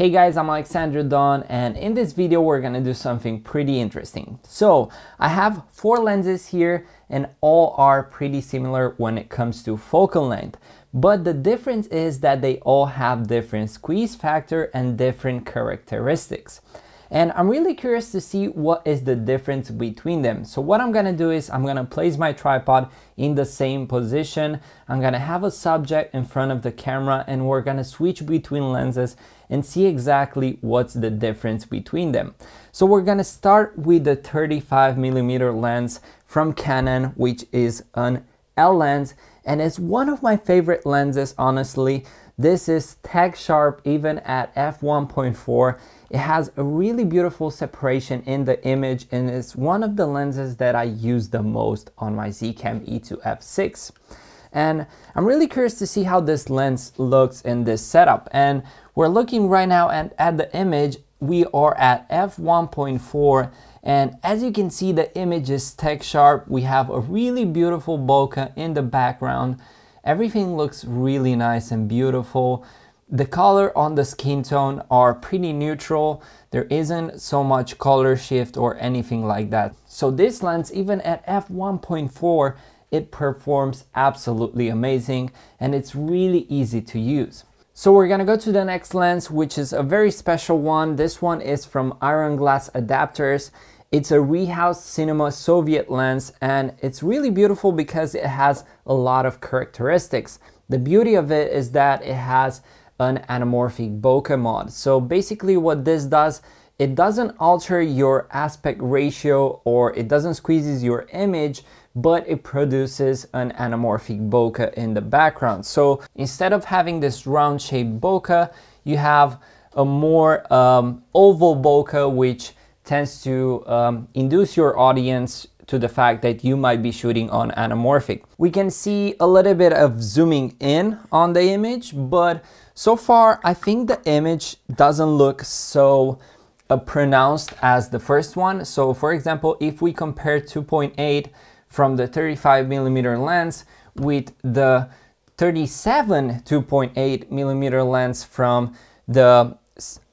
Hey guys, I'm Alexander Don, and in this video we're gonna do something pretty interesting. So I have 4 lenses here and all are pretty similar when it comes to focal length. But the difference is that they all have different squeeze factor and different characteristics. And I'm really curious to see what is the difference between them. So what I'm gonna do is I'm gonna place my tripod in the same position. I'm gonna have a subject in front of the camera and we're gonna switch between lenses and see exactly what's the difference between them. So we're gonna start with the 35mm lens from Canon, which is an L lens, and it's one of my favorite lenses, honestly. This is tech sharp even at f1.4. It has a really beautiful separation in the image and it's one of the lenses that I use the most on my Zcam E2 f6. And I'm really curious to see how this lens looks in this setup. And we're looking right now at the image. We are at f1.4 and as you can see, the image is tech sharp. We have a really beautiful bokeh in the background. Everything looks really nice and beautiful. The color on the skin tone are pretty neutral. There isn't so much color shift or anything like that. So this lens, even at f1.4, it performs absolutely amazing and it's really easy to use. So we're gonna go to the next lens, which is a very special one. This one is from Ironglass Adapters. It's a rehoused cinema Soviet lens and it's really beautiful because it has a lot of characteristics. The beauty of it is that it has an anamorphic bokeh mod. So basically what this does, it doesn't alter your aspect ratio or it doesn't squeeze your image, but it produces an anamorphic bokeh in the background. So instead of having this round shaped bokeh, you have a more oval bokeh, which tends to induce your audience to the fact that you might be shooting on anamorphic. We can see a little bit of zooming in on the image, but so far I think the image doesn't look so pronounced as the first one. So for example, if we compare 2.8 from the 35mm lens with the 37 2.8mm lens from the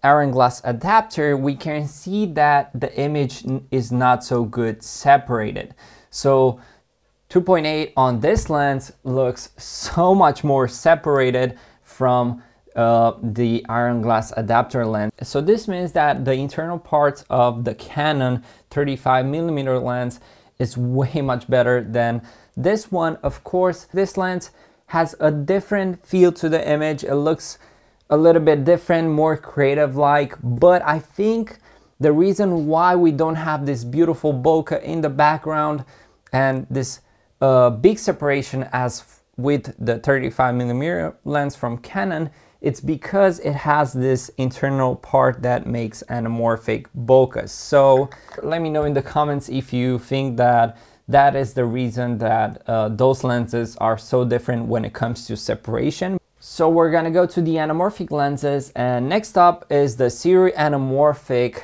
Ironglass adapter, we can see that the image is not so good separated. So 2.8 on this lens looks so much more separated from the Ironglass adapter lens. So this means that the internal parts of the Canon 35mm lens is way much better than this one. Of course, this lens has a different feel to the image. It looks a little bit different, more creative like, but I think the reason why we don't have this beautiful bokeh in the background and this big separation as with the 35mm lens from Canon, it's because it has this internal part that makes anamorphic bokeh. So let me know in the comments if you think that that is the reason that those lenses are so different when it comes to separation. So we're gonna go to the anamorphic lenses, and next up is the Sirui Anamorphic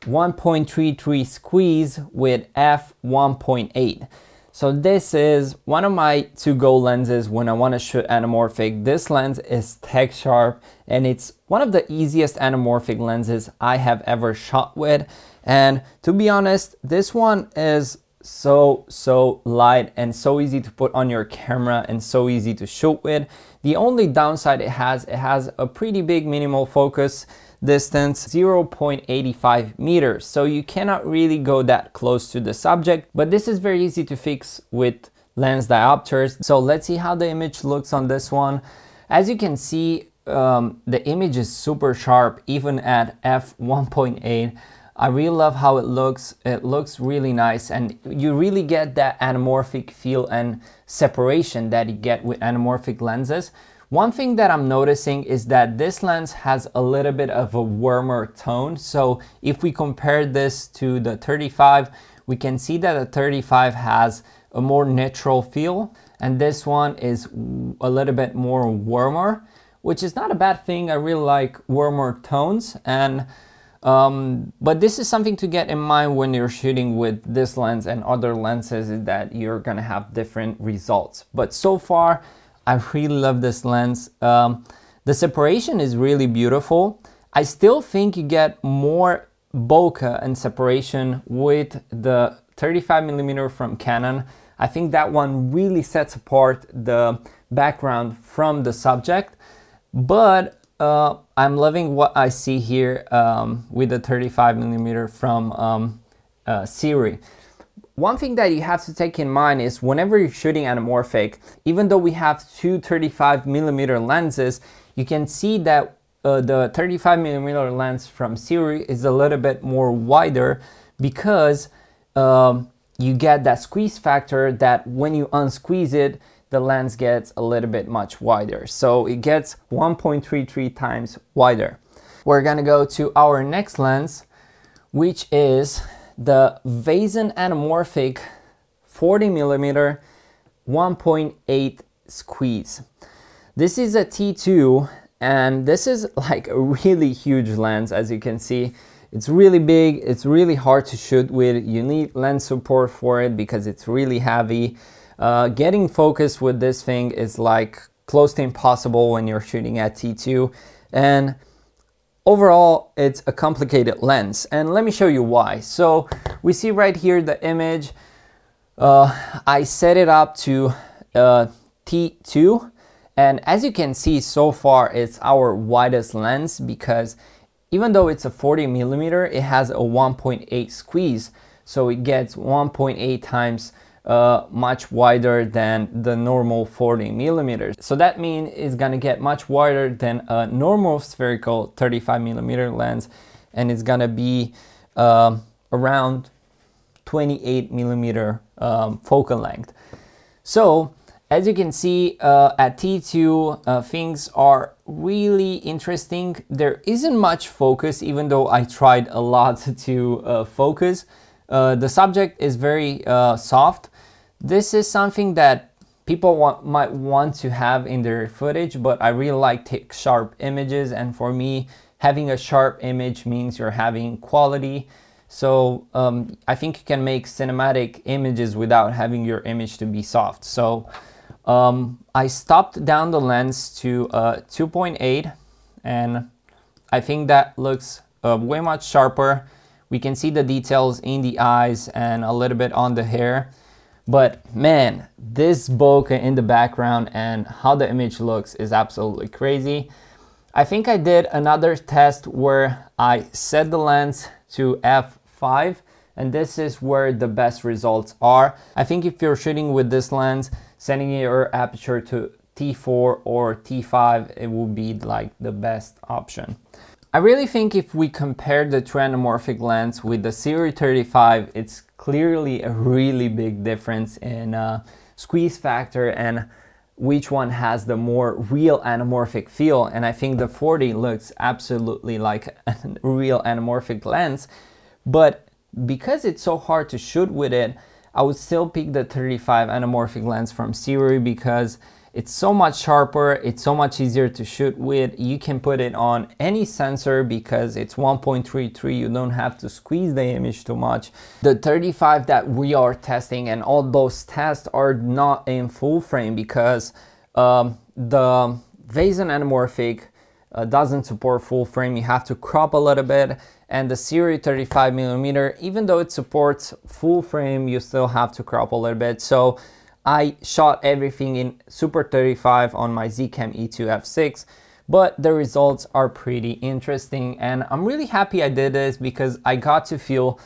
1.33 squeeze with f1.8. So this is one of my to-go lenses when I want to shoot anamorphic. This lens is tech sharp and it's one of the easiest anamorphic lenses I have ever shot with. And to be honest, this one is so light and so easy to put on your camera and so easy to shoot with. The only downside it has a pretty big minimal focus distance, 0.85 meters. So you cannot really go that close to the subject, but this is very easy to fix with lens diopters. So let's see how the image looks on this one. As you can see, the image is super sharp even at f1.8. I really love how it looks. It looks really nice and you really get that anamorphic feel and separation that you get with anamorphic lenses. One thing that I'm noticing is that this lens has a little bit of a warmer tone. So if we compare this to the 35, we can see that the 35 has a more neutral feel and this one is a little bit more warmer, which is not a bad thing. I really like warmer tones, and but this is something to get in mind when you're shooting with this lens and other lenses, is that you're gonna have different results. But so far, I really love this lens. The separation is really beautiful. I still think you get more bokeh and separation with the 35mm from Canon. I think that one really sets apart the background from the subject, but I'm loving what I see here with the 35mm from Sirui. One thing that you have to take in mind is whenever you're shooting anamorphic, even though we have two 35mm lenses, you can see that the 35mm lens from Sirui is a little bit more wider because you get that squeeze factor that when you unsqueeze it, the lens gets a little bit much wider. So it gets 1.33 times wider. We're gonna go to our next lens, which is the Vazen Anamorphic 40mm 1.8 squeeze. This is a T2 and this is like a really huge lens. As you can see, it's really big, it's really hard to shoot with. You need lens support for it because it's really heavy. Getting focus with this thing is like close to impossible when you're shooting at T2, and overall, it's a complicated lens, and let me show you why. So we see right here the image. I set it up to T2, and as you can see so far, it's our widest lens because even though it's a 40mm, it has a 1.8 squeeze, so it gets 1.8 times much wider than the normal 40mm. So that means it's gonna get much wider than a normal spherical 35mm lens, and it's gonna be around 28mm focal length. So as you can see at T2, things are really interesting. There isn't much focus, even though I tried a lot to focus. The subject is very soft. This is something that people might want to have in their footage, but I really like take sharp images, and for me, having a sharp image means you're having quality. So I think you can make cinematic images without having your image to be soft. So I stopped down the lens to 2.8, and I think that looks way much sharper. We can see the details in the eyes and a little bit on the hair. But man, this bokeh in the background and how the image looks is absolutely crazy. I think I did another test where I set the lens to f5, and this is where the best results are. I think if you're shooting with this lens, setting your aperture to T4 or T5, it will be like the best option. I really think if we compare the two anamorphic lens with the Sirui 35, it's clearly a really big difference in squeeze factor and which one has the more real anamorphic feel. And I think the 40 looks absolutely like a real anamorphic lens, but because it's so hard to shoot with it, I would still pick the 35 anamorphic lens from Sirui because it's so much sharper, it's so much easier to shoot with. You can put it on any sensor because it's 1.33, you don't have to squeeze the image too much. The 35 that we are testing, and all those tests are not in full frame because the Vazen anamorphic doesn't support full frame. You have to crop a little bit, and the Sirui 35mm, even though it supports full frame, you still have to crop a little bit. So I shot everything in Super 35 on my Zcam E2 f6, but the results are pretty interesting, and I'm really happy I did this because I got to feel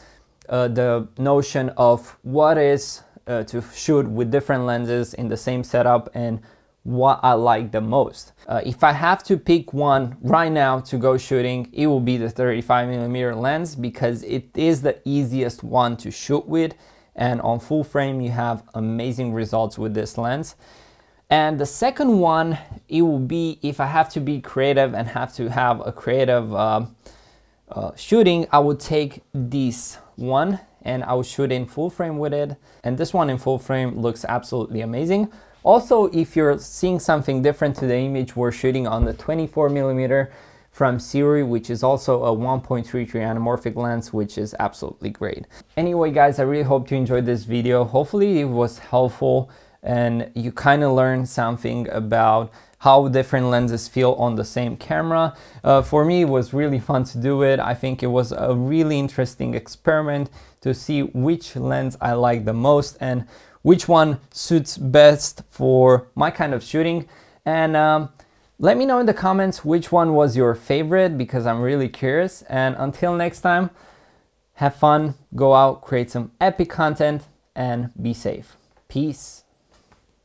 the notion of what is to shoot with different lenses in the same setup and what I like the most. If I have to pick one right now to go shooting, it will be the 35mm lens because it is the easiest one to shoot with, and on full frame you have amazing results with this lens. And the second one, it will be, if I have to be creative and have to have a creative shooting, I would take this one and I will shoot in full frame with it. And this one in full frame looks absolutely amazing. Also, if you're seeing something different to the image, we're shooting on the 24mm from Sirui, which is also a 1.33 anamorphic lens, which is absolutely great. Anyway, guys, I really hope you enjoyed this video. Hopefully it was helpful and you kind of learned something about how different lenses feel on the same camera. For me, it was really fun to do it. I think it was a really interesting experiment to see which lens I like the most and which one suits best for my kind of shooting. And let me know in the comments which one was your favorite, because I'm really curious. And until next time, have fun, go out, create some epic content, and be safe. Peace.